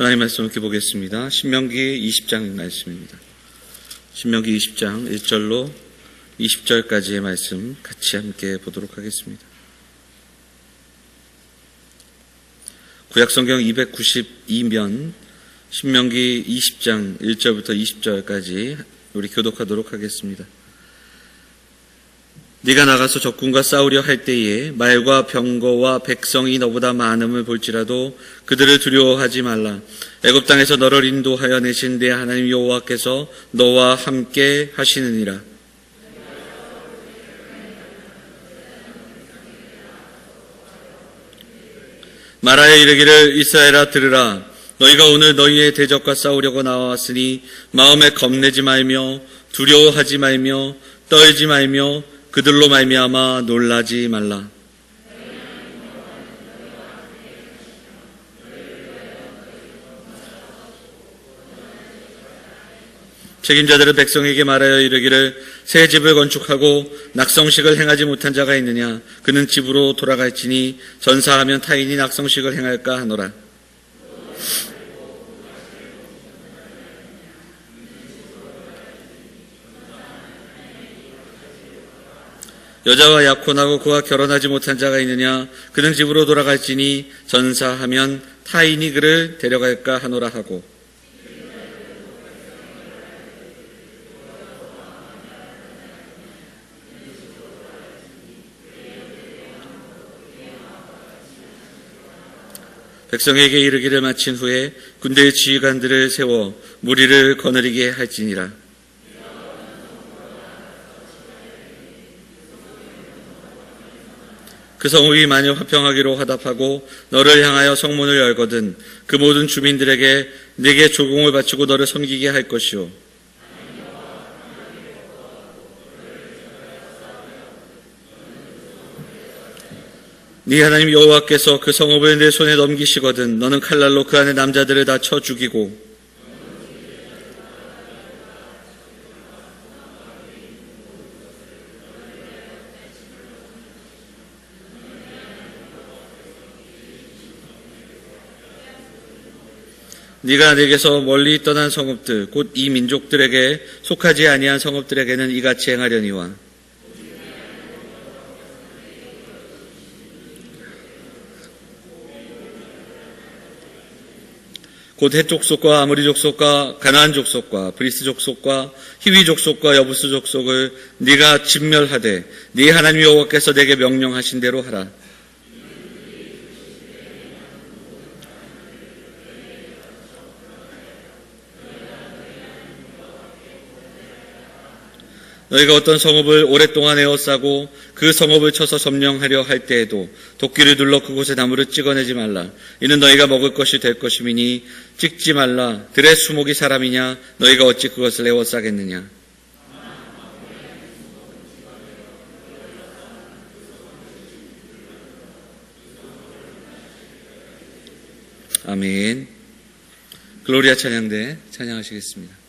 하나님 말씀 함께 보겠습니다. 신명기 20장 말씀입니다. 신명기 20장 1절로 20절까지의 말씀 같이 함께 보도록 하겠습니다. 구약성경 292면 신명기 20장 1절부터 20절까지 우리 교독하도록 하겠습니다. 네가 나가서 적군과 싸우려 할 때에 말과 병거와 백성이 너보다 많음을 볼지라도 그들을 두려워하지 말라. 애굽 땅에서 너를 인도하여 내신 내 하나님 여호와께서 너와 함께 하시느니라. 말하여 이르기를 이스라엘아 들으라. 너희가 오늘 너희의 대적과 싸우려고 나왔으니 마음에 겁내지 말며 두려워하지 말며 떨지 말며 그들로 말미암아 놀라지 말라. 책임자들은 백성에게 말하여 이르기를 새 집을 건축하고 낙성식을 행하지 못한 자가 있느냐? 그는 집으로 돌아갈지니 전사하면 타인이 낙성식을 행할까 하노라. 여자와 약혼하고 그와 결혼하지 못한 자가 있느냐? 그는 집으로 돌아갈지니 전사하면 타인이 그를 데려갈까 하노라 하고, 백성에게 이르기를 마친 후에 군대의 지휘관들을 세워 무리를 거느리게 할지니라. 그 성읍이 만일 화평하기로 화답하고 너를 향하여 성문을 열거든 그 모든 주민들에게 네게 조공을 바치고 너를 섬기게 할 것이요. 네 하나님 여호와께서 그 성읍을 내 손에 넘기시거든 너는 칼날로 그 안에 남자들을 다 쳐 죽이고 네가 내게서 멀리 떠난 성읍들 곧 이 민족들에게 속하지 아니한 성읍들에게는 이같이 행하려니와 곧 헷 족속과 아모리 족속과 가나안 족속과 브리스 족속과 히위 족속과 여부스 족속을 네가 진멸하되 네 하나님 여호와께서 내게 명령하신 대로 하라. 너희가 어떤 성읍을 오랫동안 에워싸고 그 성읍을 쳐서 점령하려 할 때에도 도끼를 눌러 그곳에 나무를 찍어내지 말라. 이는 너희가 먹을 것이 될 것임이니 찍지 말라. 들의 수목이 사람이냐? 너희가 어찌 그것을 에워싸겠느냐? 아멘. 글로리아 찬양대 찬양하시겠습니다.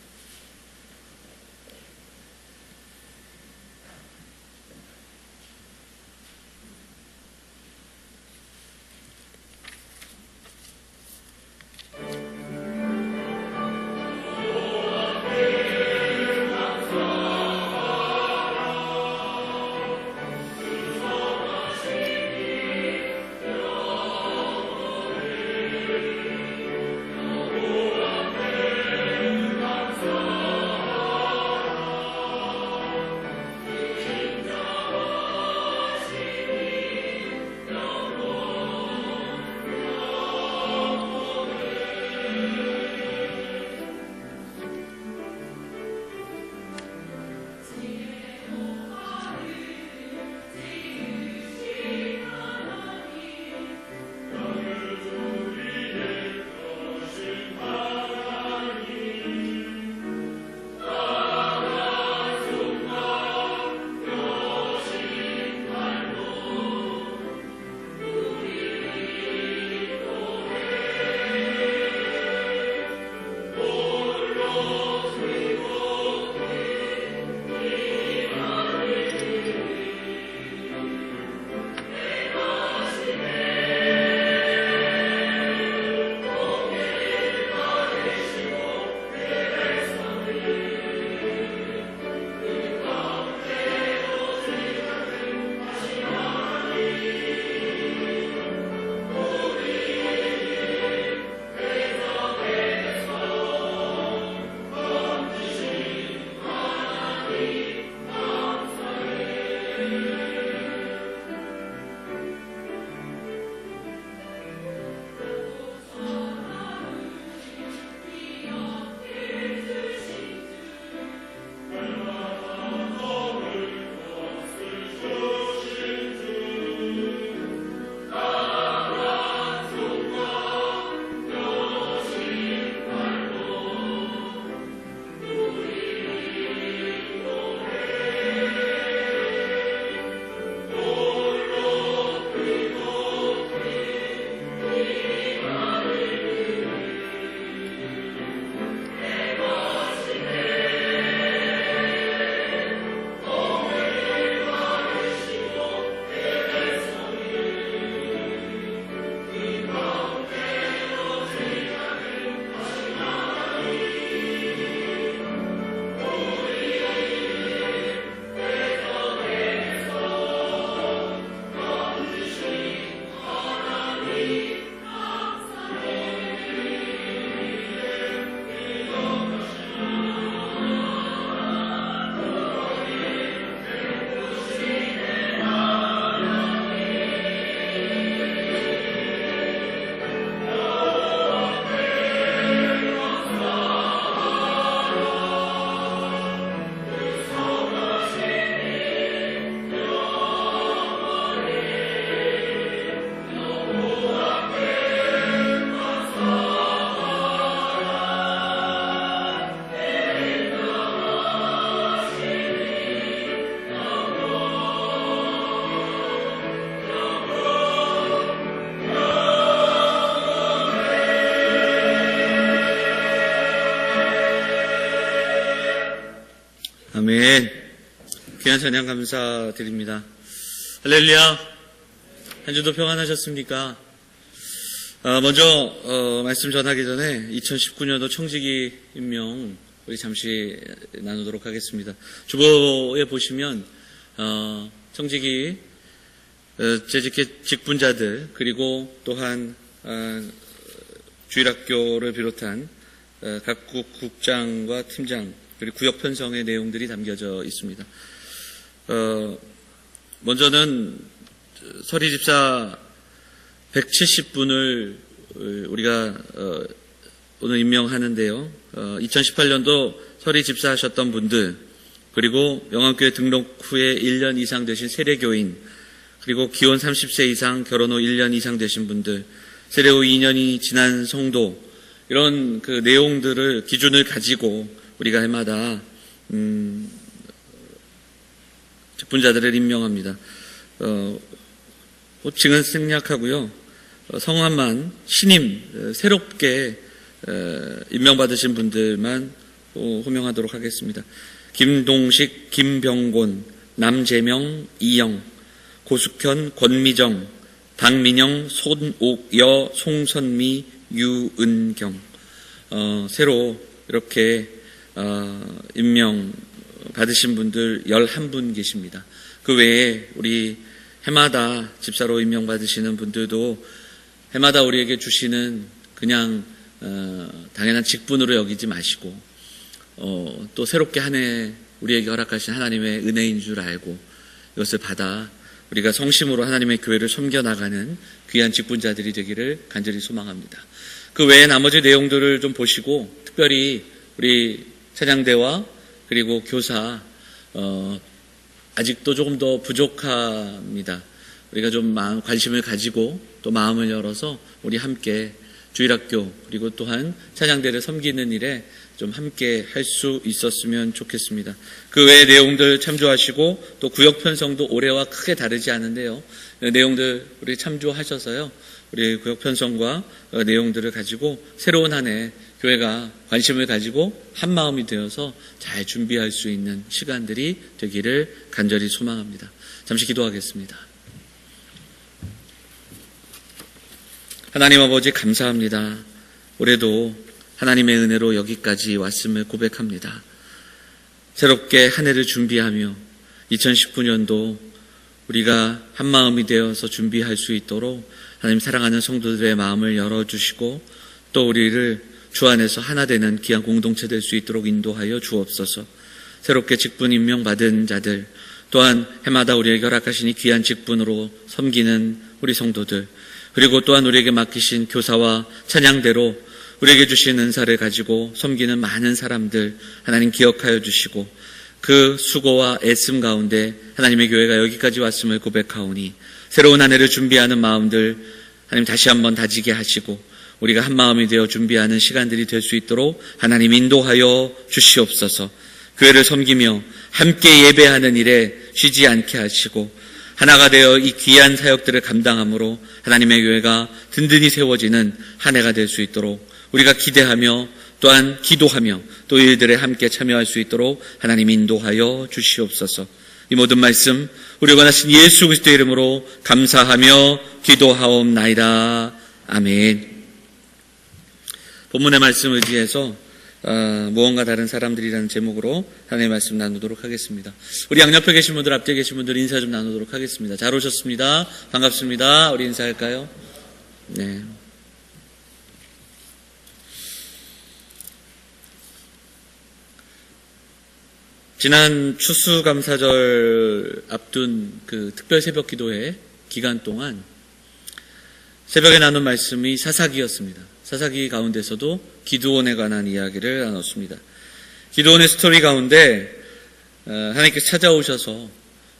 아멘. 귀한 찬양 감사드립니다. 할렐루야. 한 주도 평안하셨습니까? 먼저 말씀 전하기 전에 2019년도 청지기 임명 우리 잠시 나누도록 하겠습니다. 주보에 보시면 청지기 재직회 직분자들 그리고 또한 주일학교를 비롯한 각국 국장과 팀장 그리고 구역 편성의 내용들이 담겨져 있습니다. 먼저는 서리집사 170분을 우리가 오늘 임명하는데요. 2018년도 서리집사 하셨던 분들, 그리고 영암교회 등록 후에 1년 이상 되신 세례교인, 그리고 기혼 30세 이상, 결혼 후 1년 이상 되신 분들, 세례 후 2년이 지난 성도, 이런 그 내용들을 기준을 가지고 우리가 해마다 직분자들을 임명합니다. 호칭은 생략하고요. 성함만 신임 새롭게 임명받으신 분들만 호명하도록 하겠습니다. 김동식, 김병곤, 남재명, 이영, 고숙현, 권미정, 박민영, 손옥여, 송선미, 유은경. 새로 이렇게 임명 받으신 분들 11분 계십니다. 그 외에 우리 해마다 집사로 임명받으시는 분들도 해마다 우리에게 주시는 그냥 당연한 직분으로 여기지 마시고 또 새롭게 한 해 우리에게 허락하신 하나님의 은혜인 줄 알고 이것을 받아 우리가 성심으로 하나님의 교회를 섬겨나가는 귀한 직분자들이 되기를 간절히 소망합니다. 그 외에 나머지 내용들을 좀 보시고 특별히 우리 찬양대와 그리고 교사 아직도 조금 더 부족합니다. 우리가 좀 관심을 가지고 또 마음을 열어서 우리 함께 주일학교 그리고 또한 찬양대를 섬기는 일에 좀 함께 할 수 있었으면 좋겠습니다. 그 외의 내용들 참조하시고 또 구역 편성도 올해와 크게 다르지 않은데요. 내용들 우리 참조하셔서요. 우리 구역 편성과 내용들을 가지고 새로운 한 해 교회가 관심을 가지고 한 마음이 되어서 잘 준비할 수 있는 시간들이 되기를 간절히 소망합니다. 잠시 기도하겠습니다. 하나님 아버지 감사합니다. 올해도 하나님의 은혜로 여기까지 왔음을 고백합니다. 새롭게 한 해를 준비하며 2019년도 우리가 한 마음이 되어서 준비할 수 있도록 하나님 사랑하는 성도들의 마음을 열어주시고 또 우리를 주 안에서 하나 되는 귀한 공동체 될 수 있도록 인도하여 주옵소서. 새롭게 직분 임명받은 자들 또한 해마다 우리에게 허락하시니 귀한 직분으로 섬기는 우리 성도들 그리고 또한 우리에게 맡기신 교사와 찬양대로 우리에게 주신 은사를 가지고 섬기는 많은 사람들 하나님 기억하여 주시고 그 수고와 애씀 가운데 하나님의 교회가 여기까지 왔음을 고백하오니 새로운 한 해를 준비하는 마음들 하나님 다시 한번 다지게 하시고 우리가 한 마음이 되어 준비하는 시간들이 될 수 있도록 하나님 인도하여 주시옵소서. 교회를 섬기며 함께 예배하는 일에 쉬지 않게 하시고 하나가 되어 이 귀한 사역들을 감당함으로 하나님의 교회가 든든히 세워지는 한 해가 될 수 있도록 우리가 기대하며 또한 기도하며 또 일들에 함께 참여할 수 있도록 하나님 인도하여 주시옵소서. 이 모든 말씀 우리 원하신 예수 그리스도의 이름으로 감사하며 기도하옵나이다. 아멘. 본문의 말씀 의지해서 무언가 다른 사람들이라는 제목으로 하나님의 말씀 나누도록 하겠습니다. 우리 양옆에 계신 분들, 앞뒤에 계신 분들 인사 좀 나누도록 하겠습니다. 잘 오셨습니다. 반갑습니다. 우리 인사할까요? 네. 지난 추수감사절 앞둔 그 특별 새벽 기도회 기간 동안 새벽에 나눈 말씀이 사사기였습니다. 사사기 가운데서도 기드온에 관한 이야기를 나눴습니다. 기드온의 스토리 가운데 하나님께서 찾아오셔서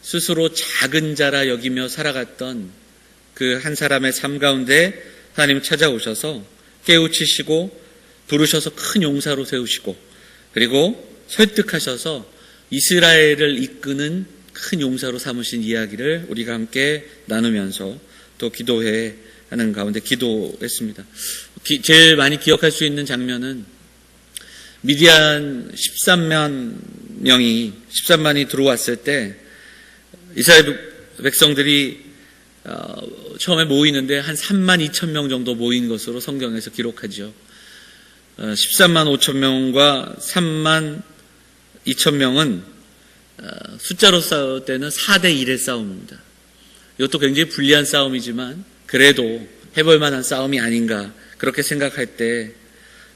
스스로 작은 자라 여기며 살아갔던 그 한 사람의 삶 가운데 하나님 찾아오셔서 깨우치시고 부르셔서 큰 용사로 세우시고 그리고 설득하셔서 이스라엘을 이끄는 큰 용사로 삼으신 이야기를 우리가 함께 나누면서 또 기도회 하는 가운데 기도했습니다. 제일 많이 기억할 수 있는 장면은 미디안 13만 13만이 들어왔을 때 이스라엘 백성들이 처음에 모이는데 한 3만 2천 명 정도 모인 것으로 성경에서 기록하죠. 13만 5천 명과 3만 2천 명은 숫자로 싸울 때는 4대 1의 싸움입니다. 이것도 굉장히 불리한 싸움이지만 그래도 해볼 만한 싸움이 아닌가 그렇게 생각할 때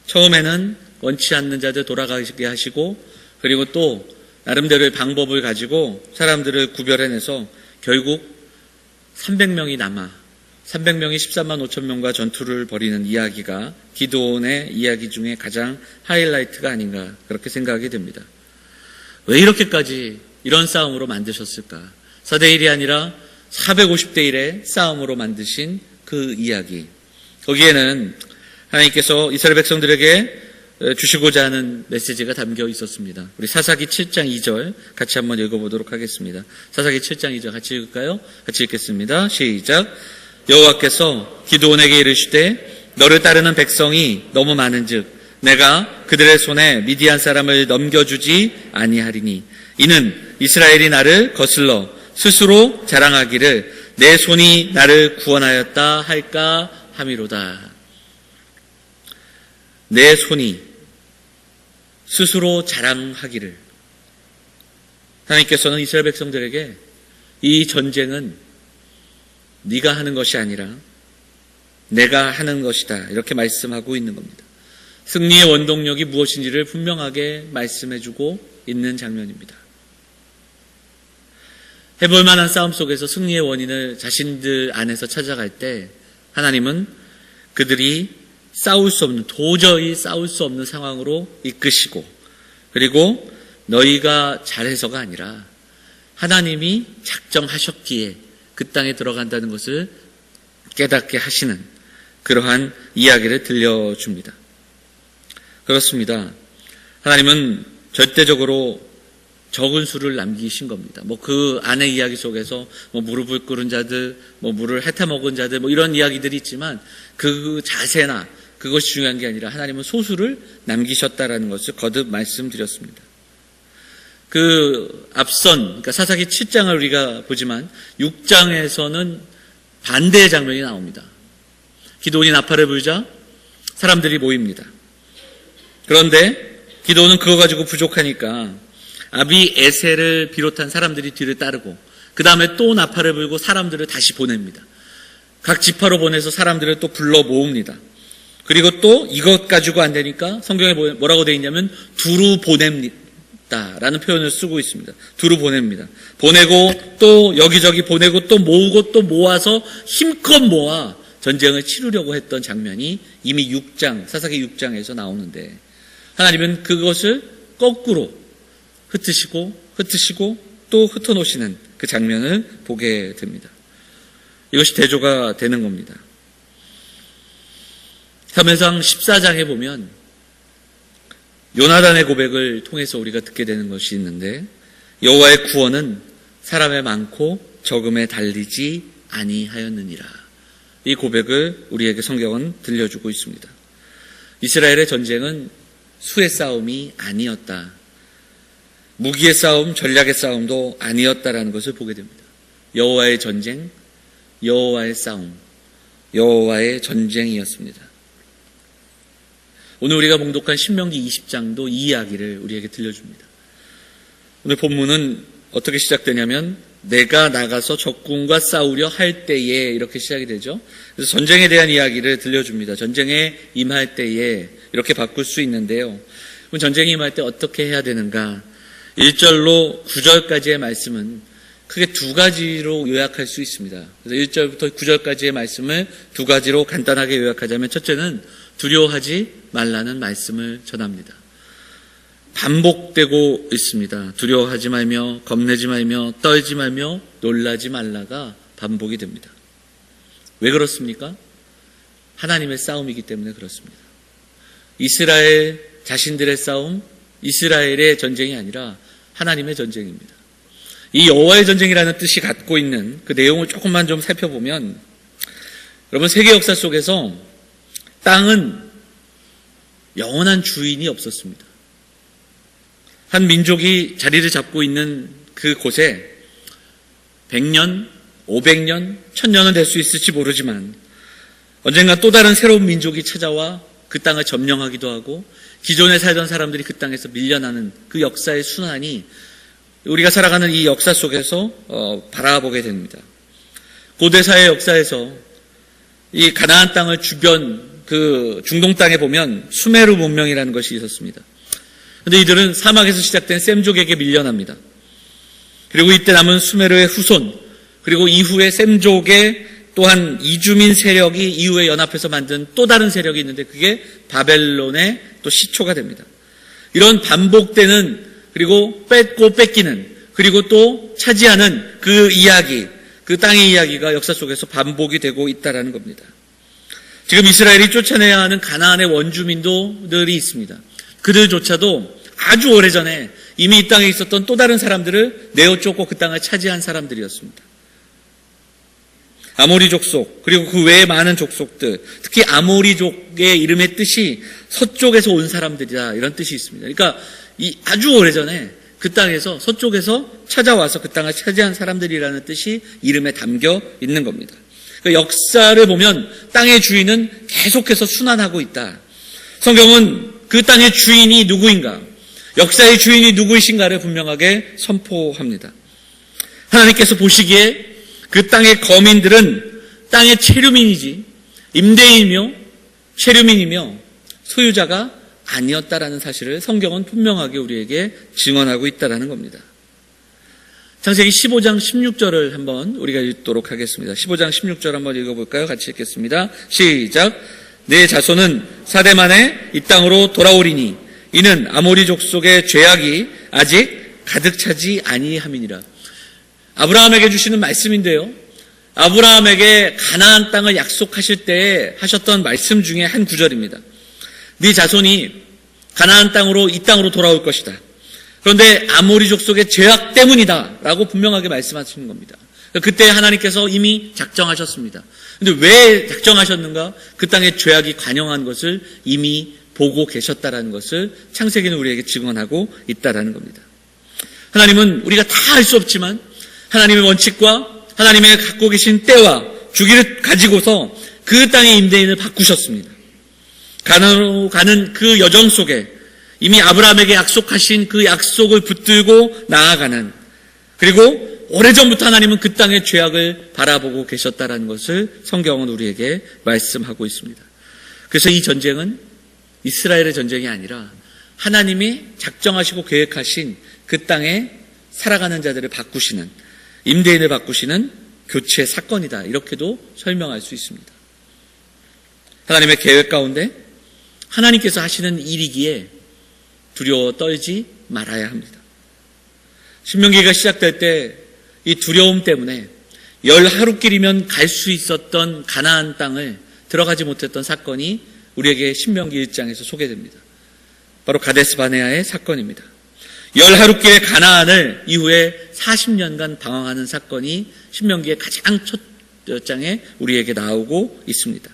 처음에는 원치 않는 자들 돌아가게 하시고 그리고 또 나름대로의 방법을 가지고 사람들을 구별해내서 결국 300명이 남아 300명이 13만 5천 명과 전투를 벌이는 이야기가 기드온의 이야기 중에 가장 하이라이트가 아닌가 그렇게 생각이 됩니다. 왜 이렇게까지 이런 싸움으로 만드셨을까? 4대 1이 아니라 450대 1의 싸움으로 만드신 그 이야기. 거기에는 하나님께서 이스라엘 백성들에게 주시고자 하는 메시지가 담겨 있었습니다. 우리 사사기 7장 2절 같이 한번 읽어보도록 하겠습니다. 사사기 7장 2절 같이 읽을까요? 같이 읽겠습니다. 시작. 여호와께서 기드온에게 이르시되 너를 따르는 백성이 너무 많은즉 내가 그들의 손에 미디안 사람을 넘겨주지 아니하리니 이는 이스라엘이 나를 거슬러 스스로 자랑하기를 내 손이 나를 구원하였다 할까 함이로다. 내 손이 스스로 자랑하기를. 하나님께서는 이스라엘 백성들에게 이 전쟁은 네가 하는 것이 아니라 내가 하는 것이다 이렇게 말씀하고 있는 겁니다. 승리의 원동력이 무엇인지를 분명하게 말씀해주고 있는 장면입니다. 해볼 만한 싸움 속에서 승리의 원인을 자신들 안에서 찾아갈 때 하나님은 그들이 도저히 싸울 수 없는 상황으로 이끄시고 그리고 너희가 잘해서가 아니라 하나님이 작정하셨기에 그 땅에 들어간다는 것을 깨닫게 하시는 그러한 이야기를 들려줍니다. 그렇습니다. 하나님은 절대적으로 적은 수를 남기신 겁니다. 그 안의 이야기 속에서 무릎을 꿇은 자들, 물을 핥아먹은 자들, 이런 이야기들이 있지만 그 자세나 그것이 중요한 게 아니라 하나님은 소수를 남기셨다라는 것을 거듭 말씀드렸습니다. 그러니까 사사기 7장을 우리가 보지만 6장에서는 반대의 장면이 나옵니다. 기드온이 나팔을 불자 사람들이 모입니다. 그런데 기드온은 그거 가지고 부족하니까 아비에셀을 비롯한 사람들이 뒤를 따르고 그 다음에 또 나팔을 불고 사람들을 다시 보냅니다. 각 지파로 보내서 사람들을 또 불러 모읍니다. 그리고 또 이것 가지고 안 되니까 성경에 뭐라고 되어 있냐면 두루 보냅니다라는 표현을 쓰고 있습니다. 두루 보냅니다. 보내고 또 여기저기 보내고 또 모으고 또 모아서 힘껏 모아 전쟁을 치르려고 했던 장면이 이미 사사기 6장에서 나오는데 하나님은 그것을 거꾸로 흩으시고 또 흩어놓으시는 그 장면을 보게 됩니다. 이것이 대조가 되는 겁니다. 사무엘상 14장에 보면 요나단의 고백을 통해서 우리가 듣게 되는 것이 있는데 여호와의 구원은 사람의 많고 적음에 달리지 아니하였느니라. 이 고백을 우리에게 성경은 들려주고 있습니다. 이스라엘의 전쟁은 수의 싸움이 아니었다. 무기의 싸움, 전략의 싸움도 아니었다라는 것을 보게 됩니다. 여호와의 전쟁, 여호와의 싸움, 여호와의 전쟁이었습니다. 오늘 우리가 봉독한 신명기 20장도 이 이야기를 우리에게 들려줍니다. 오늘 본문은 어떻게 시작되냐면 내가 나가서 적군과 싸우려 할 때에 이렇게 시작이 되죠. 그래서 전쟁에 대한 이야기를 들려줍니다. 전쟁에 임할 때에 이렇게 바꿀 수 있는데요. 그럼 전쟁에 임할 때 어떻게 해야 되는가? 1절로 9절까지의 말씀은 크게 두 가지로 요약할 수 있습니다. 그래서 1절부터 9절까지의 말씀을 두 가지로 간단하게 요약하자면 첫째는 두려워하지 말라는 말씀을 전합니다. 반복되고 있습니다. 두려워하지 말며 겁내지 말며 떨지 말며 놀라지 말라가 반복이 됩니다. 왜 그렇습니까? 하나님의 싸움이기 때문에 그렇습니다. 이스라엘 자신들의 싸움, 이스라엘의 전쟁이 아니라 하나님의 전쟁입니다. 이 여호와의 전쟁이라는 뜻이 갖고 있는 그 내용을 조금만 좀 살펴보면 여러분 세계 역사 속에서 땅은 영원한 주인이 없었습니다. 한 민족이 자리를 잡고 있는 그곳에 100년, 500년, 1000년은 될 수 있을지 모르지만 언젠가 또 다른 새로운 민족이 찾아와 그 땅을 점령하기도 하고 기존에 살던 사람들이 그 땅에서 밀려나는 그 역사의 순환이 우리가 살아가는 이 역사 속에서 바라보게 됩니다. 고대사의 역사에서 이 가나안 땅을 주변 그 중동 땅에 보면 수메르 문명이라는 것이 있었습니다. 그런데 이들은 사막에서 시작된 셈족에게 밀려납니다. 그리고 이때 남은 수메르의 후손, 그리고 이후에 셈족의 또한 이주민 세력이 이후에 연합해서 만든 또 다른 세력이 있는데 그게 바벨론의 또 시초가 됩니다. 이런 반복되는, 그리고 뺏고 뺏기는, 그리고 또 차지하는 그 이야기, 그 땅의 이야기가 역사 속에서 반복이 되고 있다는 겁니다. 지금 이스라엘이 쫓아내야 하는 가나안의 원주민들이 있습니다. 그들조차도 아주 오래전에 이미 이 땅에 있었던 또 다른 사람들을 내어 쫓고 그 땅을 차지한 사람들이었습니다. 아모리족 속, 그리고 그 외에 많은 족속들, 특히 아모리족의 이름의 뜻이 서쪽에서 온 사람들이다, 이런 뜻이 있습니다. 그러니까 이 아주 오래전에 그 땅에서, 서쪽에서 찾아와서 그 땅을 차지한 사람들이라는 뜻이 이름에 담겨 있는 겁니다. 그러니까 역사를 보면 땅의 주인은 계속해서 순환하고 있다. 성경은 그 땅의 주인이 누구인가, 역사의 주인이 누구이신가를 분명하게 선포합니다. 하나님께서 보시기에 그 땅의 거민들은 땅의 체류민이지 임대인이며 체류민이며 소유자가 아니었다라는 사실을 성경은 분명하게 우리에게 증언하고 있다는 겁니다. 창세기 15장 16절을 한번 우리가 읽도록 하겠습니다. 15장 16절 한번 읽어볼까요? 같이 읽겠습니다. 시작. 내 자손은 사대 만에 이 땅으로 돌아오리니 이는 아모리 족속의 죄악이 아직 가득 차지 아니함이니라. 아브라함에게 주시는 말씀인데요, 아브라함에게 가나안 땅을 약속하실 때 하셨던 말씀 중에 한 구절입니다. 네 자손이 가나안 땅으로, 이 땅으로 돌아올 것이다. 그런데 아모리 족속의 죄악 때문이다 라고 분명하게 말씀하시는 겁니다. 그때 하나님께서 이미 작정하셨습니다. 그런데 왜 작정하셨는가? 그 땅의 죄악이 관영한 것을 이미 보고 계셨다라는 것을 창세기는 우리에게 증언하고 있다라는 겁니다. 하나님은 우리가 다 알 수 없지만 하나님의 원칙과 하나님의 갖고 계신 때와 주기를 가지고서 그 땅의 임대인을 바꾸셨습니다. 가나안으로 가는 그 여정 속에 이미 아브라함에게 약속하신 그 약속을 붙들고 나아가는, 그리고 오래전부터 하나님은 그 땅의 죄악을 바라보고 계셨다는 것을 성경은 우리에게 말씀하고 있습니다. 그래서 이 전쟁은 이스라엘의 전쟁이 아니라 하나님이 작정하시고 계획하신 그 땅에 살아가는 자들을 바꾸시는, 임대인을 바꾸시는 교체 사건이다, 이렇게도 설명할 수 있습니다. 하나님의 계획 가운데 하나님께서 하시는 일이기에 두려워 떨지 말아야 합니다. 신명기가 시작될 때 이 두려움 때문에 10하루길이면 갈 수 있었던 가나안 땅을 들어가지 못했던 사건이 우리에게 신명기 1장에서 소개됩니다. 바로 가데스 바네아의 사건입니다. 10하루길의 가나안을 이후에 40년간 방황하는 사건이 신명기의 가장 첫 장에 우리에게 나오고 있습니다.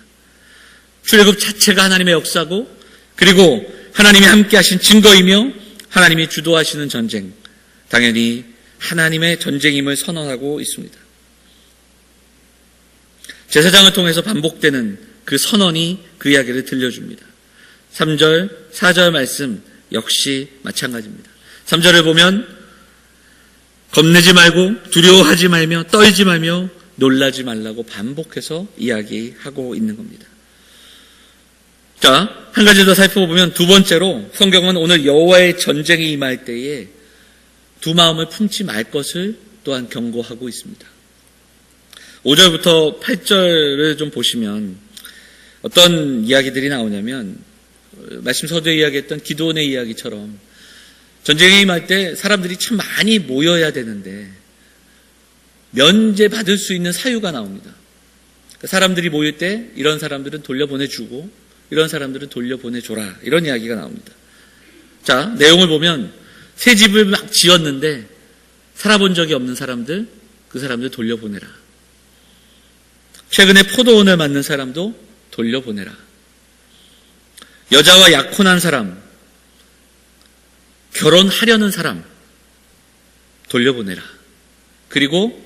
출애굽 자체가 하나님의 역사고, 그리고 하나님이 함께 하신 증거이며 하나님이 주도하시는 전쟁, 당연히 하나님의 전쟁임을 선언하고 있습니다. 제사장을 통해서 반복되는 그 선언이 그 이야기를 들려줍니다. 3절, 4절 말씀 역시 마찬가지입니다. 3절을 보면 겁내지 말고 두려워하지 말며 떨지 말며 놀라지 말라고 반복해서 이야기하고 있는 겁니다. 자, 한 가지 더 살펴보면 두 번째로 성경은 오늘 여호와의 전쟁이 임할 때에 두 마음을 품지 말 것을 또한 경고하고 있습니다. 5절부터 8절을 좀 보시면 어떤 이야기들이 나오냐면, 말씀 서두에 이야기했던 기드온의 이야기처럼 전쟁에 임할 때 사람들이 참 많이 모여야 되는데 면제받을 수 있는 사유가 나옵니다. 사람들이 모일 때 이런 사람들은 돌려보내주고 이런 사람들은 돌려보내줘라, 이런 이야기가 나옵니다. 자, 내용을 보면 새 집을 막 지었는데 살아본 적이 없는 사람들, 그 사람들 돌려보내라. 최근에 포도원을 맡는 사람도 돌려보내라. 여자와 약혼한 사람, 결혼하려는 사람 돌려보내라. 그리고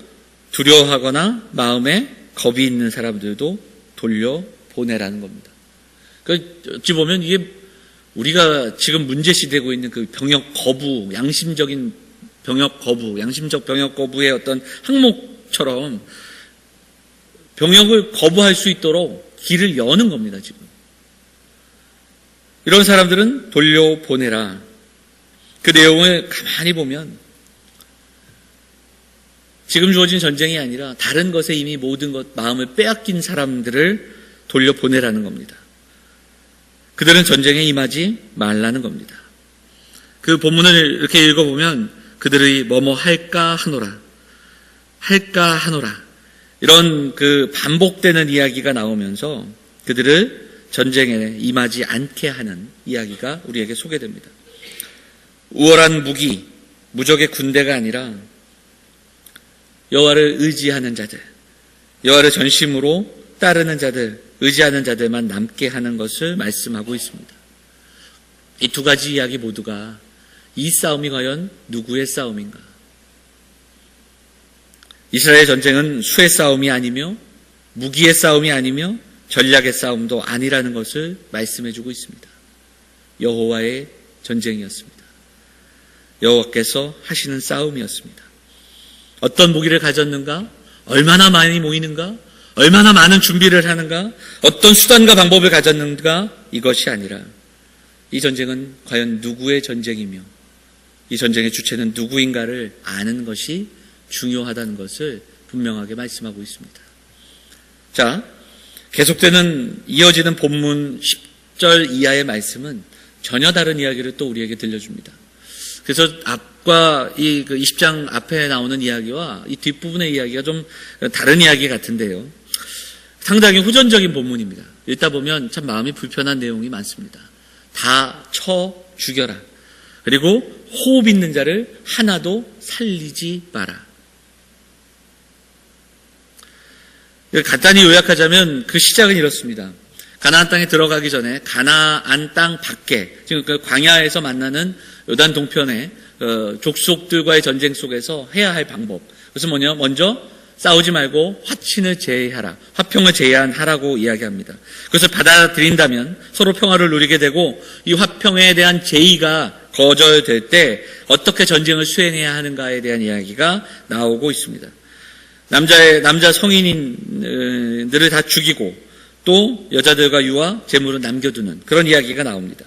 두려워하거나 마음에 겁이 있는 사람들도 돌려보내라는 겁니다. 그러니까 어찌 보면 이게 우리가 지금 문제시되고 있는 그 병역 거부, 양심적 병역 거부의 어떤 항목처럼 병역을 거부할 수 있도록 길을 여는 겁니다, 지금. 이런 사람들은 돌려보내라. 그 내용을 가만히 보면 지금 주어진 전쟁이 아니라 다른 것에 이미 모든 것, 마음을 빼앗긴 사람들을 돌려보내라는 겁니다. 그들은 전쟁에 임하지 말라는 겁니다. 그 본문을 이렇게 읽어보면 그들이 뭐뭐 할까 하노라. 이런 그 반복되는 이야기가 나오면서 그들을 전쟁에 임하지 않게 하는 이야기가 우리에게 소개됩니다. 우월한 무기, 무적의 군대가 아니라 여호와를 의지하는 자들, 여호와를 전심으로 따르는 자들, 의지하는 자들만 남게 하는 것을 말씀하고 있습니다. 이 두 가지 이야기 모두가 이 싸움이 과연 누구의 싸움인가? 이스라엘 전쟁은 수의 싸움이 아니며 무기의 싸움이 아니며 전략의 싸움도 아니라는 것을 말씀해주고 있습니다. 여호와의 전쟁이었습니다. 여호와께서 하시는 싸움이었습니다. 어떤 무기를 가졌는가? 얼마나 많이 모이는가? 얼마나 많은 준비를 하는가? 어떤 수단과 방법을 가졌는가? 이것이 아니라 이 전쟁은 과연 누구의 전쟁이며 이 전쟁의 주체는 누구인가를 아는 것이 중요하다는 것을 분명하게 말씀하고 있습니다. 자, 계속되는 이어지는 본문 10절 이하의 말씀은 전혀 다른 이야기를 또 우리에게 들려줍니다. 그래서 앞과 이 20장 앞에 나오는 이야기와 이 뒷부분의 이야기가 좀 다른 이야기 같은데요. 상당히 후전적인 본문입니다. 읽다 보면 참 마음이 불편한 내용이 많습니다. 다 쳐 죽여라. 그리고 호흡 있는 자를 하나도 살리지 마라. 간단히 요약하자면 그 시작은 이렇습니다. 가나안 땅에 들어가기 전에 가나안 땅 밖에, 지금 그 광야에서 만나는 요단 동편의 족속들과의 전쟁 속에서 해야 할 방법. 그것은 뭐냐? 먼저 싸우지 말고 화친을 제의하라. 화평을 제안하라고 이야기합니다. 그것을 받아들인다면 서로 평화를 누리게 되고 이 화평에 대한 제의가 거절될 때 어떻게 전쟁을 수행해야 하는가에 대한 이야기가 나오고 있습니다. 남자 성인들을 다 죽이고 또 여자들과 유아, 재물을 남겨두는 그런 이야기가 나옵니다.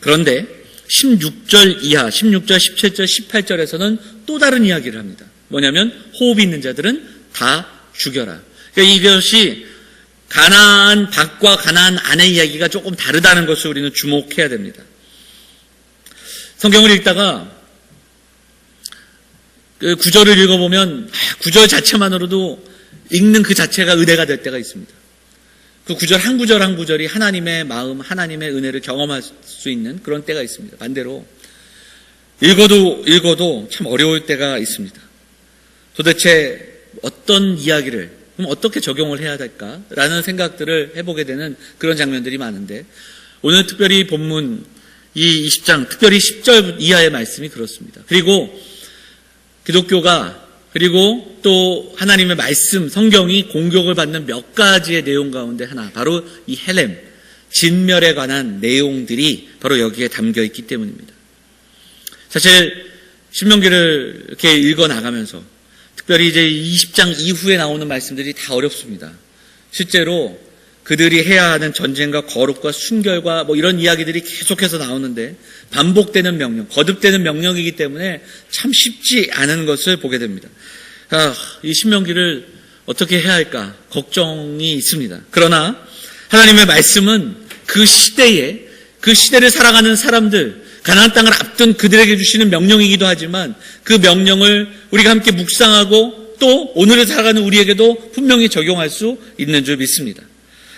그런데 16절 이하, 16절, 17절, 18절에서는 또 다른 이야기를 합니다. 뭐냐면 호흡이 있는 자들은 다 죽여라. 그러니까 이것이 가나안 밖과 가나안 안의 이야기가 조금 다르다는 것을 우리는 주목해야 됩니다. 성경을 읽다가 그 구절을 읽어보면 구절 자체만으로도 읽는 그 자체가 은혜가 될 때가 있습니다. 그 구절 한 구절 한 구절이 하나님의 마음, 하나님의 은혜를 경험할 수 있는 그런 때가 있습니다. 반대로 읽어도 참 어려울 때가 있습니다. 도대체 어떤 이야기를 그럼 어떻게 적용을 해야 될까라는 생각들을 해보게 되는 그런 장면들이 많은데 오늘 특별히 본문 이 20장 특별히 10절 이하의 말씀이 그렇습니다. 그리고 기독교가 그리고 또 하나님의 말씀, 성경이 공격을 받는 몇 가지의 내용 가운데 하나, 바로 이 헬렘, 진멸에 관한 내용들이 바로 여기에 담겨 있기 때문입니다. 사실 신명기를 이렇게 읽어나가면서 특별히 이제 20장 이후에 나오는 말씀들이 다 어렵습니다. 실제로 그들이 해야 하는 전쟁과 거룩과 순결과 뭐 이런 이야기들이 계속해서 나오는데 반복되는 명령, 거듭되는 명령이기 때문에 참 쉽지 않은 것을 보게 됩니다. 이 신명기를 어떻게 해야 할까 걱정이 있습니다. 그러나 하나님의 말씀은 그 시대에 그 시대를 살아가는 사람들, 가나안 땅을 앞둔 그들에게 주시는 명령이기도 하지만 그 명령을 우리가 함께 묵상하고 또 오늘을 살아가는 우리에게도 분명히 적용할 수 있는 줄 믿습니다.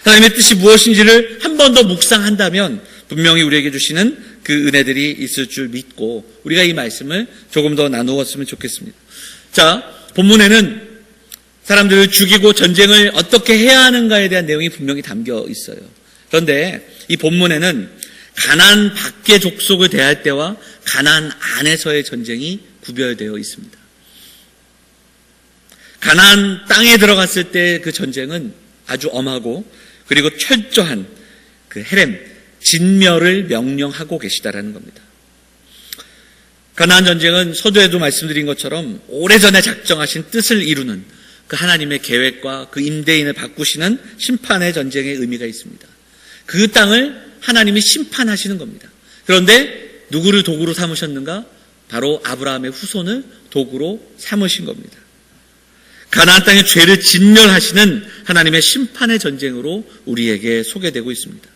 하나님의 뜻이 무엇인지를 한 번 더 묵상한다면 분명히 우리에게 주시는 그 은혜들이 있을 줄 믿고 우리가 이 말씀을 조금 더 나누었으면 좋겠습니다. 자, 본문에는 사람들을 죽이고 전쟁을 어떻게 해야 하는가에 대한 내용이 분명히 담겨 있어요. 그런데 이 본문에는 가나안 밖의 족속을 대할 때와 가나안 안에서의 전쟁이 구별되어 있습니다. 가나안 땅에 들어갔을 때 그 전쟁은 아주 엄하고 그리고 철저한 그 헤렘, 진멸을 명령하고 계시다라는 겁니다. 가나안 전쟁은 서두에도 말씀드린 것처럼 오래전에 작정하신 뜻을 이루는 그 하나님의 계획과 그 임대인을 바꾸시는 심판의 전쟁의 의미가 있습니다. 그 땅을 하나님이 심판하시는 겁니다. 그런데 누구를 도구로 삼으셨는가? 바로 아브라함의 후손을 도구로 삼으신 겁니다. 가나안 땅의 죄를 진멸하시는 하나님의 심판의 전쟁으로 우리에게 소개되고 있습니다.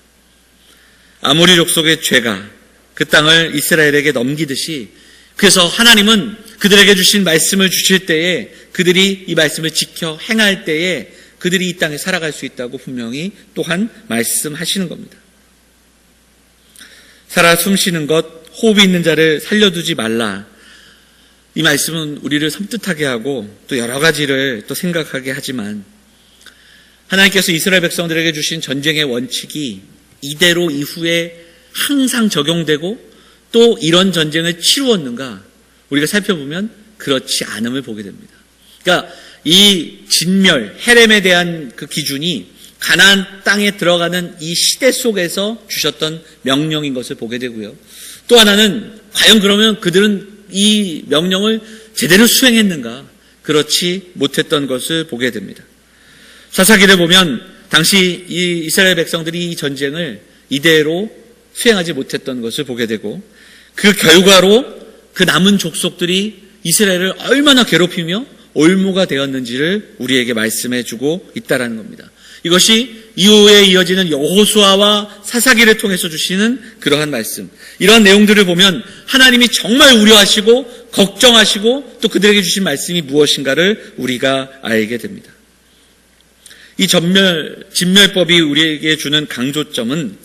아모리 족속의 죄가 그 땅을 이스라엘에게 넘기듯이, 그래서 하나님은 그들에게 주신 말씀을 주실 때에 그들이 이 말씀을 지켜 행할 때에 그들이 이 땅에 살아갈 수 있다고 분명히 또한 말씀하시는 겁니다. 살아 숨쉬는 것, 호흡이 있는 자를 살려두지 말라. 이 말씀은 우리를 섬뜩하게 하고 또 여러 가지를 또 생각하게 하지만, 하나님께서 이스라엘 백성들에게 주신 전쟁의 원칙이 이대로 이후에 항상 적용되고 또 이런 전쟁을 치루었는가? 우리가 살펴보면 그렇지 않음을 보게 됩니다. 그러니까 이 진멸, 헤렘에 대한 그 기준이 가나안 땅에 들어가는 이 시대 속에서 주셨던 명령인 것을 보게 되고요. 또 하나는 과연 그러면 그들은 이 명령을 제대로 수행했는가? 그렇지 못했던 것을 보게 됩니다. 사사기를 보면 당시 이 이스라엘 백성들이 이 전쟁을 이대로 수행하지 못했던 것을 보게 되고, 그 결과로 그 남은 족속들이 이스라엘을 얼마나 괴롭히며 올무가 되었는지를 우리에게 말씀해 주고 있다는 겁니다. 이것이 이후에 이어지는 여호수아와 사사기를 통해서 주시는 그러한 말씀, 이러한 내용들을 보면 하나님이 정말 우려하시고 걱정하시고 또 그들에게 주신 말씀이 무엇인가를 우리가 알게 됩니다. 이 진멸법이 우리에게 주는 강조점은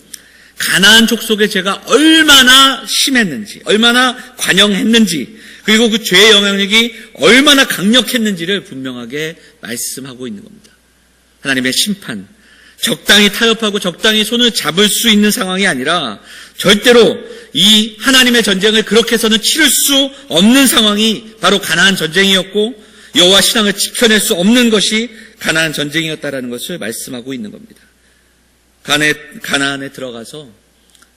가나안 족속의 죄가 얼마나 심했는지, 얼마나 관영했는지, 그리고 그 죄의 영향력이 얼마나 강력했는지를 분명하게 말씀하고 있는 겁니다. 하나님의 심판, 적당히 타협하고 적당히 손을 잡을 수 있는 상황이 아니라 절대로 이 하나님의 전쟁을 그렇게 해서는 치를 수 없는 상황이 바로 가나안 전쟁이었고, 여호와 신앙을 지켜낼 수 없는 것이 가나안 전쟁이었다라는 것을 말씀하고 있는 겁니다. 가나안에 들어가서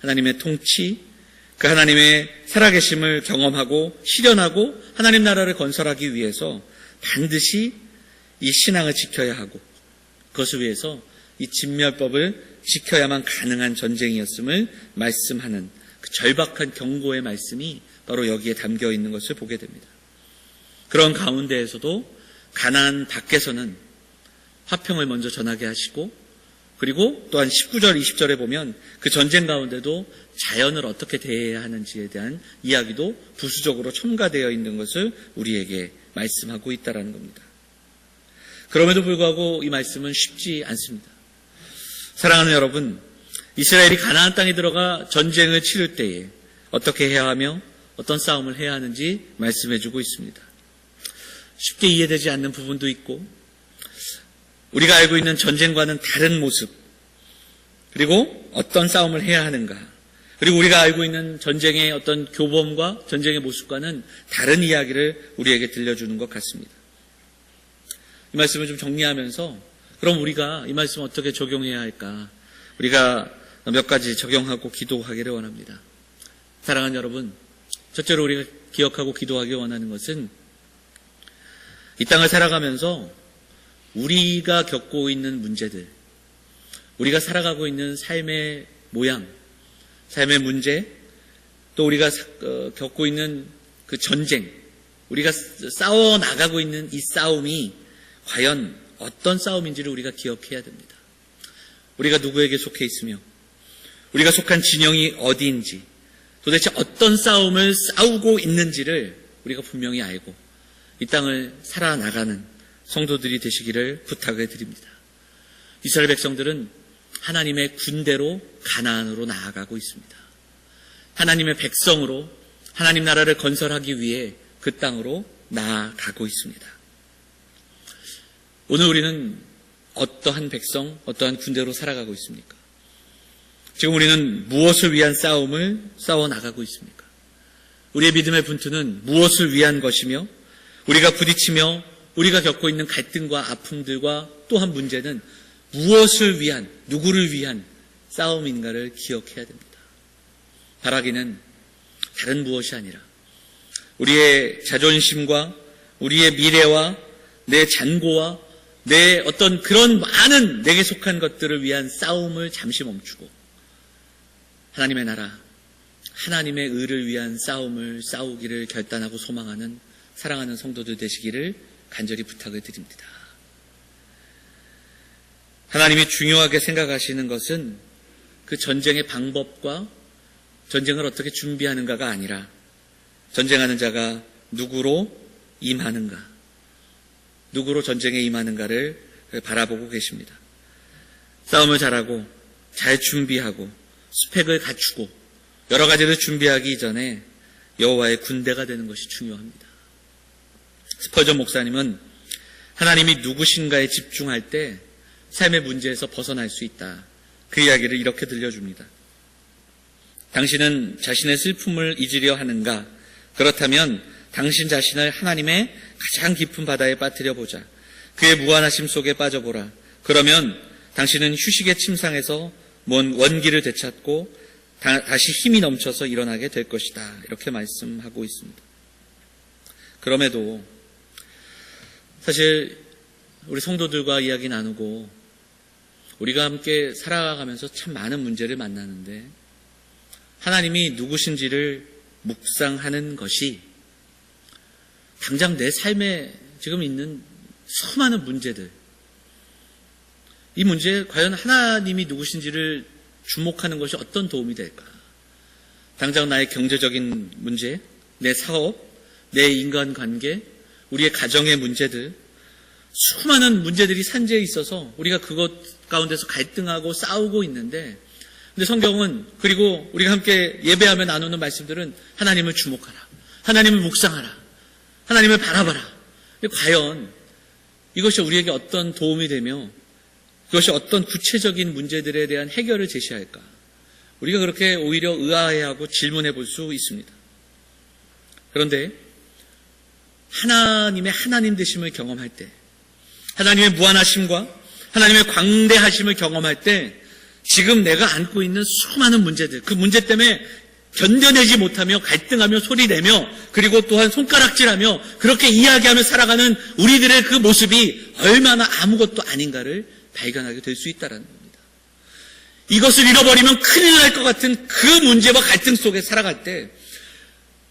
하나님의 통치, 그 하나님의 살아계심을 경험하고 실현하고 하나님 나라를 건설하기 위해서 반드시 이 신앙을 지켜야 하고, 그것을 위해서 이 진멸법을 지켜야만 가능한 전쟁이었음을 말씀하는 그 절박한 경고의 말씀이 바로 여기에 담겨 있는 것을 보게 됩니다. 그런 가운데에서도 가나안 밖에서는 화평을 먼저 전하게 하시고, 그리고 또한 19절, 20절에 보면 그 전쟁 가운데도 자연을 어떻게 대해야 하는지에 대한 이야기도 부수적으로 첨가되어 있는 것을 우리에게 말씀하고 있다는 겁니다. 그럼에도 불구하고 이 말씀은 쉽지 않습니다. 사랑하는 여러분, 이스라엘이 가나안 땅에 들어가 전쟁을 치를 때에 어떻게 해야 하며 어떤 싸움을 해야 하는지 말씀해주고 있습니다. 쉽게 이해되지 않는 부분도 있고, 우리가 알고 있는 전쟁과는 다른 모습, 그리고 어떤 싸움을 해야 하는가, 그리고 우리가 알고 있는 전쟁의 어떤 교범과 전쟁의 모습과는 다른 이야기를 우리에게 들려주는 것 같습니다. 이 말씀을 좀 정리하면서 그럼 우리가 이 말씀을 어떻게 적용해야 할까, 우리가 몇 가지 적용하고 기도하기를 원합니다. 사랑하는 여러분, 첫째로 우리가 기억하고 기도하기 원하는 것은 이 땅을 살아가면서 우리가 겪고 있는 문제들, 우리가 살아가고 있는 삶의 모양, 삶의 문제, 또 우리가 겪고 있는 그 전쟁, 우리가 싸워 나가고 있는 이 싸움이 과연 어떤 싸움인지를 우리가 기억해야 됩니다. 우리가 누구에게 속해 있으며 우리가 속한 진영이 어디인지, 도대체 어떤 싸움을 싸우고 있는지를 우리가 분명히 알고 이 땅을 살아나가는 성도들이 되시기를 부탁을 드립니다. 이스라엘 백성들은 하나님의 군대로 가나안으로 나아가고 있습니다. 하나님의 백성으로 하나님 나라를 건설하기 위해 그 땅으로 나아가고 있습니다. 오늘 우리는 어떠한 백성, 어떠한 군대로 살아가고 있습니까? 지금 우리는 무엇을 위한 싸움을 싸워나가고 있습니까? 우리의 믿음의 분투는 무엇을 위한 것이며 우리가 부딪히며 우리가 겪고 있는 갈등과 아픔들과 또한 문제는 무엇을 위한, 누구를 위한 싸움인가를 기억해야 됩니다. 바라기는 다른 무엇이 아니라 우리의 자존심과 우리의 미래와 내 잔고와 내 어떤 그런 많은 내게 속한 것들을 위한 싸움을 잠시 멈추고 하나님의 나라, 하나님의 의를 위한 싸움을 싸우기를 결단하고 소망하는 사랑하는 성도들 되시기를 간절히 부탁을 드립니다. 하나님이 중요하게 생각하시는 것은 그 전쟁의 방법과 전쟁을 어떻게 준비하는가가 아니라 전쟁하는 자가 누구로 임하는가, 누구로 전쟁에 임하는가를 바라보고 계십니다. 싸움을 잘하고 잘 준비하고 스펙을 갖추고 여러 가지를 준비하기 전에 여호와의 군대가 되는 것이 중요합니다. 스펄전 목사님은 하나님이 누구신가에 집중할 때 삶의 문제에서 벗어날 수 있다. 그 이야기를 이렇게 들려줍니다. 당신은 자신의 슬픔을 잊으려 하는가? 그렇다면 당신 자신을 하나님의 가장 깊은 바다에 빠뜨려 보자. 그의 무한하심 속에 빠져보라. 그러면 당신은 휴식의 침상에서 먼 원기를 되찾고 다시 힘이 넘쳐서 일어나게 될 것이다. 이렇게 말씀하고 있습니다. 그럼에도 사실 우리 성도들과 이야기 나누고 우리가 함께 살아가면서 참 많은 문제를 만나는데 하나님이 누구신지를 묵상하는 것이 당장 내 삶에 지금 있는 수많은 문제들, 이 문제에 과연 하나님이 누구신지를 주목하는 것이 어떤 도움이 될까? 당장 나의 경제적인 문제, 내 사업, 내 인간관계, 우리의 가정의 문제들, 수많은 문제들이 산재해 있어서 우리가 그것 가운데서 갈등하고 싸우고 있는데, 근데 성경은, 그리고 우리가 함께 예배하며 나누는 말씀들은 하나님을 주목하라, 하나님을 묵상하라, 하나님을 바라봐라. 과연 이것이 우리에게 어떤 도움이 되며 그것이 어떤 구체적인 문제들에 대한 해결을 제시할까? 우리가 그렇게 오히려 의아해하고 질문해 볼 수 있습니다. 그런데 하나님의 하나님 되심을 경험할 때, 하나님의 무한하심과 하나님의 광대하심을 경험할 때 지금 내가 안고 있는 수많은 문제들, 그 문제 때문에 견뎌내지 못하며 갈등하며 소리내며 그리고 또한 손가락질하며 그렇게 이야기하며 살아가는 우리들의 그 모습이 얼마나 아무것도 아닌가를 발견하게 될 수 있다는 겁니다. 이것을 잃어버리면 큰일 날 것 같은 그 문제와 갈등 속에 살아갈 때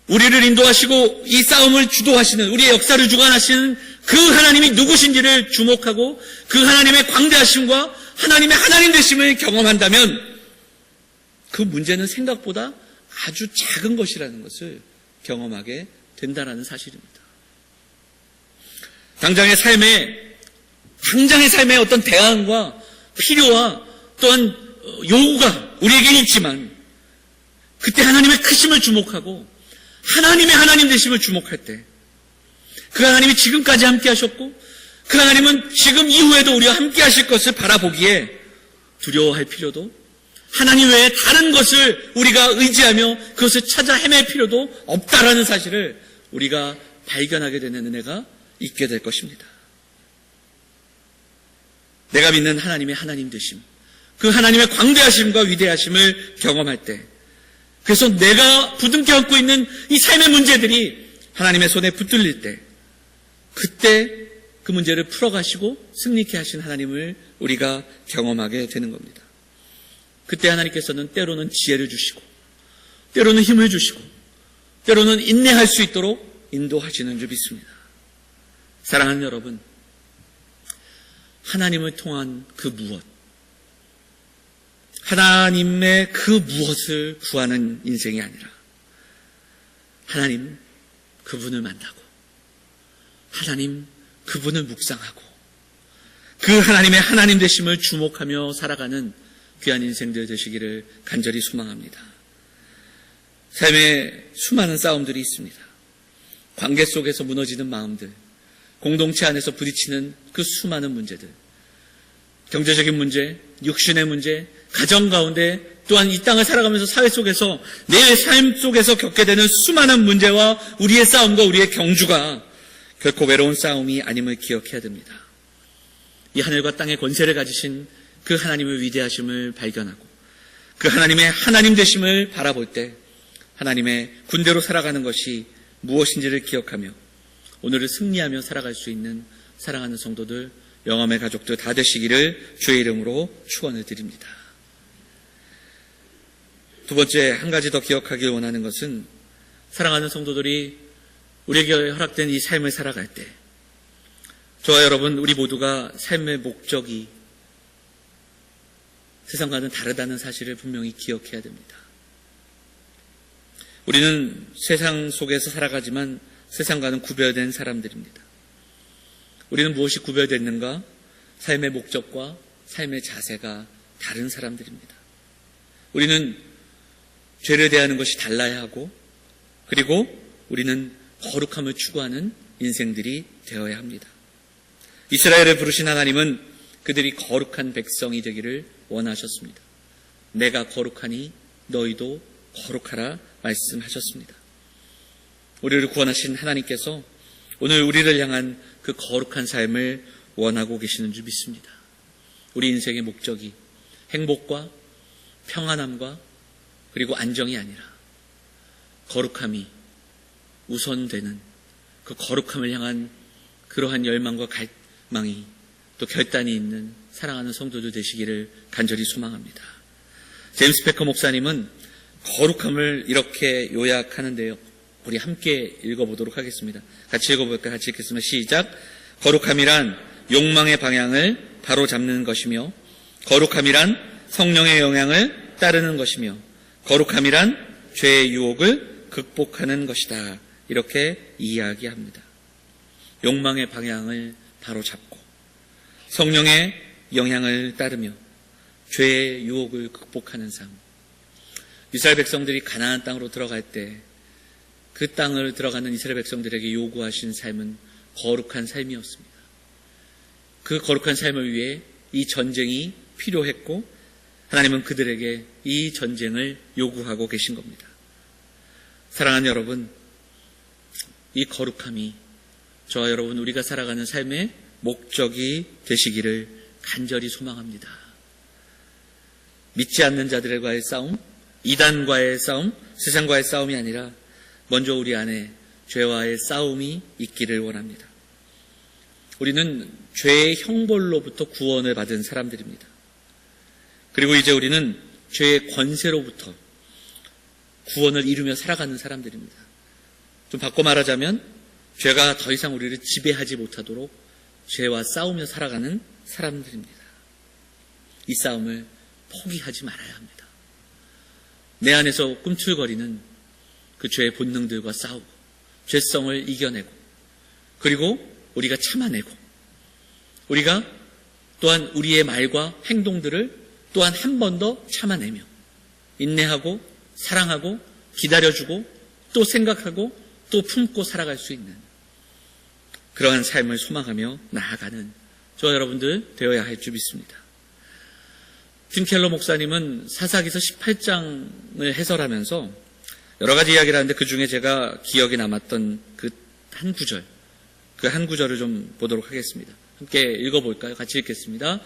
우리를 인도하시고 이 싸움을 주도하시는, 우리의 역사를 주관하시는 그 하나님이 누구신지를 주목하고 그 하나님의 광대하심과 하나님의 하나님 되심을 경험한다면 그 문제는 생각보다 아주 작은 것이라는 것을 경험하게 된다는 사실입니다. 당장의 삶의 어떤 대안과 필요와 또한 요구가 우리에게 있지만 그때 하나님의 크심을 주목하고 하나님의 하나님 되심을 주목할 때 그 하나님이 지금까지 함께 하셨고 그 하나님은 지금 이후에도 우리와 함께 하실 것을 바라보기에 두려워할 필요도, 하나님 외에 다른 것을 우리가 의지하며 그것을 찾아 헤맬 필요도 없다라는 사실을 우리가 발견하게 되는 은혜가 있게 될 것입니다. 내가 믿는 하나님의 하나님 되심, 그 하나님의 광대하심과 위대하심을 경험할 때, 그래서 내가 부둥켜 안고 있는 이 삶의 문제들이 하나님의 손에 붙들릴 때, 그때 그 문제를 풀어가시고 승리케 하신 하나님을 우리가 경험하게 되는 겁니다. 그때 하나님께서는 때로는 지혜를 주시고 때로는 힘을 주시고 때로는 인내할 수 있도록 인도하시는 줄 믿습니다. 사랑하는 여러분, 하나님을 통한 그 무엇, 하나님의 그 무엇을 구하는 인생이 아니라 하나님 그분을 만나고 하나님 그분을 묵상하고 그 하나님의 하나님 되심을 주목하며 살아가는 귀한 인생들 되시기를 간절히 소망합니다. 삶에 수많은 싸움들이 있습니다. 관계 속에서 무너지는 마음들, 공동체 안에서 부딪히는 그 수많은 문제들, 경제적인 문제, 육신의 문제, 가정 가운데 또한 이 땅을 살아가면서 사회 속에서 내 삶 속에서 겪게 되는 수많은 문제와 우리의 싸움과 우리의 경주가 결코 외로운 싸움이 아님을 기억해야 됩니다. 이 하늘과 땅의 권세를 가지신 그 하나님의 위대하심을 발견하고 그 하나님의 하나님 되심을 바라볼 때 하나님의 군대로 살아가는 것이 무엇인지를 기억하며 오늘을 승리하며 살아갈 수 있는 사랑하는 성도들, 영암의 가족들 다 되시기를 주의 이름으로 축원을 드립니다. 두 번째, 한 가지 더 기억하길 원하는 것은 사랑하는 성도들이 우리에게 허락된 이 삶을 살아갈 때 저와 여러분, 우리 모두가 삶의 목적이 세상과는 다르다는 사실을 분명히 기억해야 됩니다. 우리는 세상 속에서 살아가지만 세상과는 구별된 사람들입니다. 우리는 무엇이 구별됐는가? 삶의 목적과 삶의 자세가 다른 사람들입니다. 우리는 죄를 대하는 것이 달라야 하고 그리고 우리는 거룩함을 추구하는 인생들이 되어야 합니다. 이스라엘을 부르신 하나님은 그들이 거룩한 백성이 되기를 원하셨습니다. 내가 거룩하니 너희도 거룩하라 말씀하셨습니다. 우리를 구원하신 하나님께서 오늘 우리를 향한 그 거룩한 삶을 원하고 계시는 줄 믿습니다. 우리 인생의 목적이 행복과 평안함과 그리고 안정이 아니라 거룩함이 우선되는 그 거룩함을 향한 그러한 열망과 갈망이 또 결단이 있는 사랑하는 성도들 되시기를 간절히 소망합니다. 제임스 패커 목사님은 거룩함을 이렇게 요약하는데요. 우리 함께 읽어보도록 하겠습니다. 같이 읽어볼까요? 같이 읽겠습니다. 시작. 거룩함이란 욕망의 방향을 바로잡는 것이며 거룩함이란 성령의 영향을 따르는 것이며 거룩함이란 죄의 유혹을 극복하는 것이다. 이렇게 이야기합니다. 욕망의 방향을 바로잡고 성령의 영향을 따르며 죄의 유혹을 극복하는 삶. 이스라엘 백성들이 가나안 땅으로 들어갈 때 그 땅을 들어가는 이스라엘 백성들에게 요구하신 삶은 거룩한 삶이었습니다. 그 거룩한 삶을 위해 이 전쟁이 필요했고 하나님은 그들에게 이 전쟁을 요구하고 계신 겁니다. 사랑하는 여러분, 이 거룩함이 저와 여러분 우리가 살아가는 삶의 목적이 되시기를 간절히 소망합니다. 믿지 않는 자들과의 싸움, 이단과의 싸움, 세상과의 싸움이 아니라 먼저 우리 안에 죄와의 싸움이 있기를 원합니다. 우리는 죄의 형벌로부터 구원을 받은 사람들입니다. 그리고 이제 우리는 죄의 권세로부터 구원을 이루며 살아가는 사람들입니다. 좀 바꿔 말하자면 죄가 더 이상 우리를 지배하지 못하도록 죄와 싸우며 살아가는 사람들입니다. 이 싸움을 포기하지 말아야 합니다. 내 안에서 꿈틀거리는 그 죄의 본능들과 싸우고 죄성을 이겨내고 그리고 우리가 참아내고 우리가 또한 우리의 말과 행동들을 또한 한 번 더 참아내며 인내하고 사랑하고 기다려주고 또 생각하고 또 품고 살아갈 수 있는 그러한 삶을 소망하며 나아가는 저와 여러분들 되어야 할 줄 믿습니다. 팀 켈러 목사님은 사사기서 18장을 해설하면서 여러 가지 이야기를 하는데 그 중에 제가 기억에 남았던 그 한 구절을 좀 보도록 하겠습니다. 함께 읽어볼까요? 같이 읽겠습니다.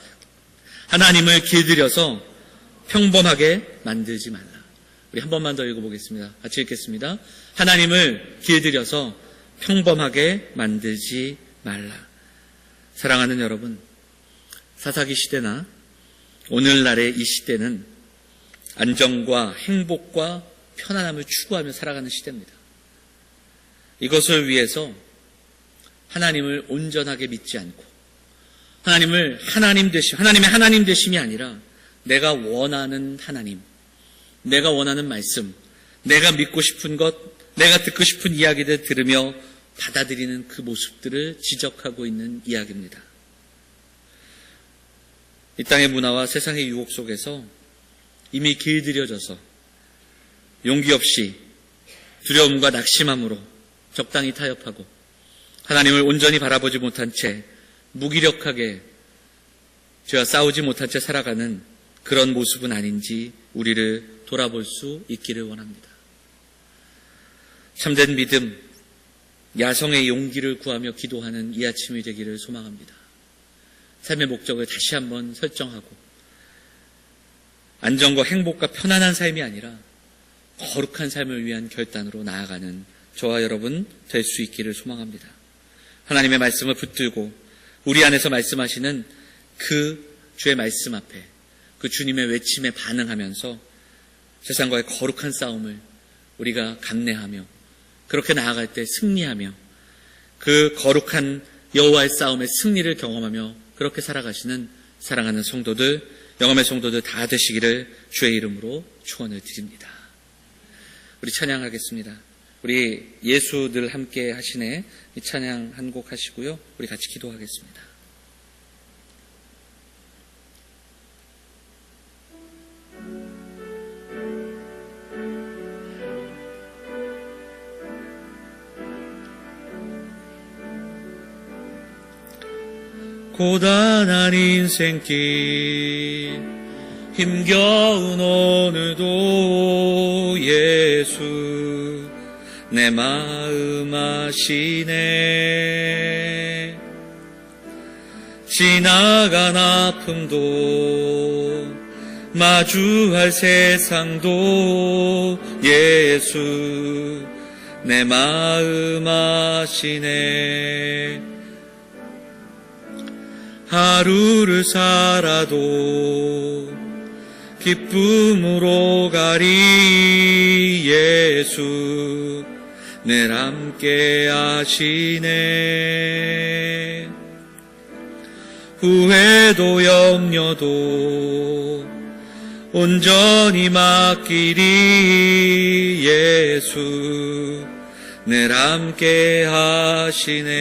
하나님을 길들여서 평범하게 만들지 말라. 우리 한 번만 더 읽어보겠습니다. 같이 읽겠습니다. 하나님을 길들여서 평범하게 만들지 말라. 사랑하는 여러분, 사사기 시대나 오늘날의 이 시대는 안정과 행복과 편안함을 추구하며 살아가는 시대입니다. 이것을 위해서 하나님을 온전하게 믿지 않고 하나님의 하나님 되심이 아니라 내가 원하는 하나님, 내가 원하는 말씀, 내가 믿고 싶은 것, 내가 듣고 싶은 이야기들 들으며 받아들이는 그 모습들을 지적하고 있는 이야기입니다. 이 땅의 문화와 세상의 유혹 속에서 이미 길들여져서 용기 없이 두려움과 낙심함으로 적당히 타협하고 하나님을 온전히 바라보지 못한 채 무기력하게 죄와 싸우지 못한 채 살아가는 그런 모습은 아닌지 우리를 돌아볼 수 있기를 원합니다. 참된 믿음, 야성의 용기를 구하며 기도하는 이 아침이 되기를 소망합니다. 삶의 목적을 다시 한번 설정하고 안정과 행복과 편안한 삶이 아니라 거룩한 삶을 위한 결단으로 나아가는 저와 여러분 될 수 있기를 소망합니다. 하나님의 말씀을 붙들고 우리 안에서 말씀하시는 그 주의 말씀 앞에 그 주님의 외침에 반응하면서 세상과의 거룩한 싸움을 우리가 감내하며 그렇게 나아갈 때 승리하며 그 거룩한 여호와의 싸움의 승리를 경험하며 그렇게 살아가시는 사랑하는 성도들, 영암의 성도들 다 되시기를 주의 이름으로 축원을 드립니다. 우리 찬양하겠습니다. 우리 예수 늘 함께 하시네 이 찬양 한 곡 하시고요. 우리 같이 기도하겠습니다. 고단한 인생길 힘겨운 오늘도 예수 내 마음 아시네. 지나간 아픔도 마주할 세상도 예수 내 마음 아시네. 하루를 살아도 기쁨으로 가리 예수 늘 함께 하시네. 후회도 염려도 온전히 맡기리 예수 늘 함께 하시네.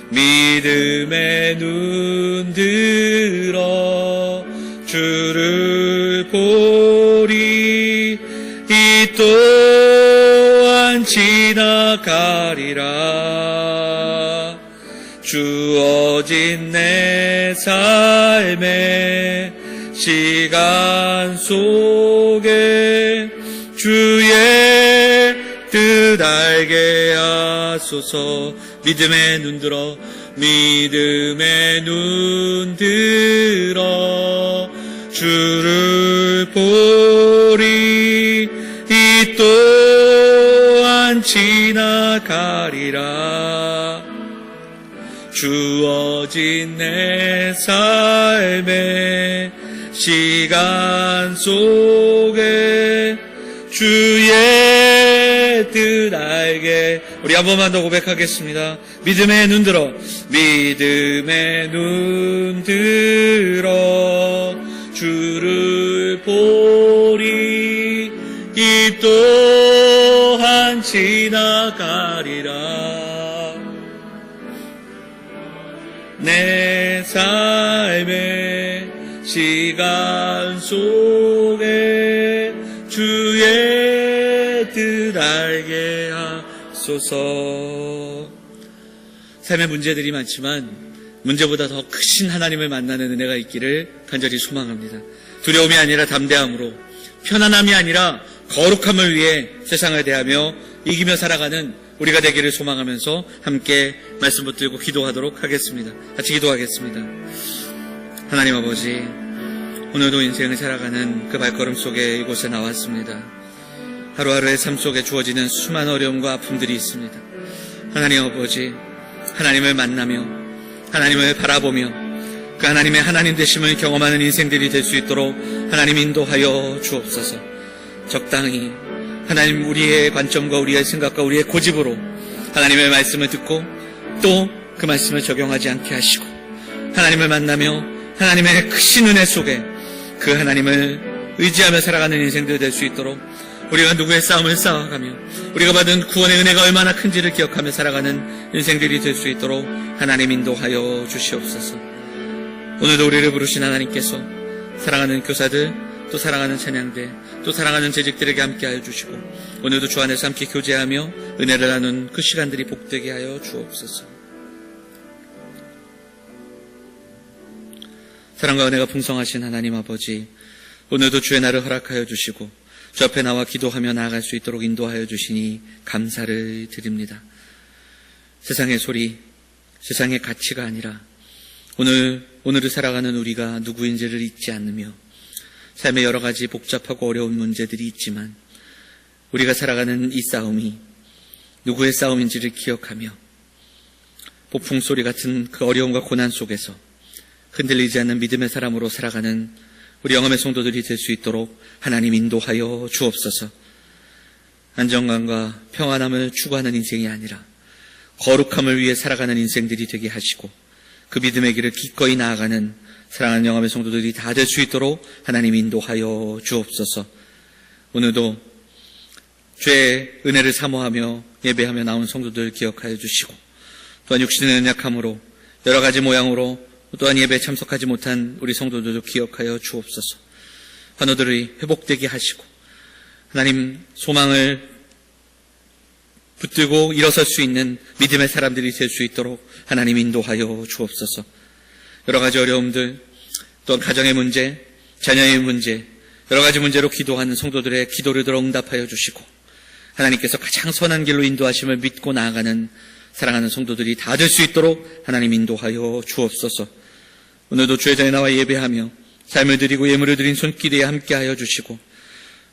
믿음의 눈 들어 주를 보리 이 또한 지나가리라. 주어진 내 삶의 시간 속에 주의 뜻 알게 하소서. 믿음의 눈 들어 믿음의 눈 들어 주를 보리 이 또한 지나가리라. 주어진 내 삶의 시간 속에 주의 뜻 알게. 우리 한 번만 더 고백하겠습니다. 믿음의 눈 들어 믿음의 눈 들어 주를 보리 이 또한 지나가리라. 내 삶의 시간 속에 주의 뜻 알게 하소서. 삶의 문제들이 많지만 문제보다 더 크신 하나님을 만나는 은혜가 있기를 간절히 소망합니다. 두려움이 아니라 담대함으로, 편안함이 아니라 거룩함을 위해 세상을 대하며 이기며 살아가는 우리가 되기를 소망하면서 함께 말씀 붙들고 기도하도록 하겠습니다. 같이 기도하겠습니다. 하나님 아버지, 오늘도 인생을 살아가는 그 발걸음 속에 이곳에 나왔습니다. 하루하루의 삶 속에 주어지는 수많은 어려움과 아픔들이 있습니다. 하나님 아버지, 하나님을 만나며 하나님을 바라보며 그 하나님의 하나님 되심을 경험하는 인생들이 될 수 있도록 하나님 인도하여 주옵소서. 적당히 하나님 우리의 관점과 우리의 생각과 우리의 고집으로 하나님의 말씀을 듣고 또 그 말씀을 적용하지 않게 하시고 하나님을 만나며 하나님의 크신 은혜 속에 그 하나님을 의지하며 살아가는 인생들 될 수 있도록 우리가 누구의 싸움을 싸워가며 우리가 받은 구원의 은혜가 얼마나 큰지를 기억하며 살아가는 인생들이 될 수 있도록 하나님 인도하여 주시옵소서. 오늘도 우리를 부르신 하나님께서 사랑하는 교사들, 또 사랑하는 찬양대, 또 사랑하는 재직들에게 함께하여 주시고 오늘도 주 안에서 함께 교제하며 은혜를 나눈 그 시간들이 복되게 하여 주옵소서. 사랑과 은혜가 풍성하신 하나님 아버지, 오늘도 주의 날을 허락하여 주시고 주 앞에 나와 기도하며 나아갈 수 있도록 인도하여 주시니 감사를 드립니다. 세상의 소리, 세상의 가치가 아니라 오늘을 살아가는 우리가 누구인지를 잊지 않으며 삶의 여러 가지 복잡하고 어려운 문제들이 있지만 우리가 살아가는 이 싸움이 누구의 싸움인지를 기억하며 폭풍 소리 같은 그 어려움과 고난 속에서 흔들리지 않는 믿음의 사람으로 살아가는 우리 영험의 성도들이 될 수 있도록 하나님 인도하여 주옵소서. 안정감과 평안함을 추구하는 인생이 아니라 거룩함을 위해 살아가는 인생들이 되게 하시고 그 믿음의 길을 기꺼이 나아가는 사랑하는 영험의 성도들이 다 될 수 있도록 하나님 인도하여 주옵소서. 오늘도 주의 은혜를 사모하며 예배하며 나온 성도들 기억하여 주시고 또한 육신의 연약함으로 여러 가지 모양으로 또한 예배에 참석하지 못한 우리 성도들도 기억하여 주옵소서. 환우들이 회복되게 하시고 하나님 소망을 붙들고 일어설 수 있는 믿음의 사람들이 될 수 있도록 하나님 인도하여 주옵소서. 여러 가지 어려움들, 또한 가정의 문제, 자녀의 문제, 여러 가지 문제로 기도하는 성도들의 기도를 들어 응답하여 주시고 하나님께서 가장 선한 길로 인도하심을 믿고 나아가는 사랑하는 성도들이 다 될 수 있도록 하나님 인도하여 주옵소서. 오늘도 주의 전에 나와 예배하며 삶을 드리고 예물을 드린 손길에 함께하여 주시고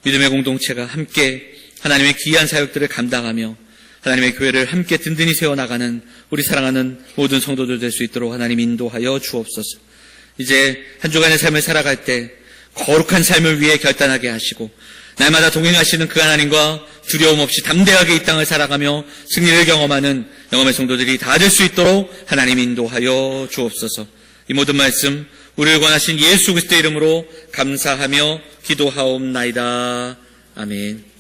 믿음의 공동체가 함께 하나님의 귀한 사역들을 감당하며 하나님의 교회를 함께 든든히 세워나가는 우리 사랑하는 모든 성도들 될 수 있도록 하나님 인도하여 주옵소서. 이제 한 주간의 삶을 살아갈 때 거룩한 삶을 위해 결단하게 하시고 날마다 동행하시는 그 하나님과 두려움 없이 담대하게 이 땅을 살아가며 승리를 경험하는 영험의 성도들이 다 될 수 있도록 하나님 인도하여 주옵소서. 이 모든 말씀 우리를 권하신 예수 그리스도의 이름으로 감사하며 기도하옵나이다. 아멘.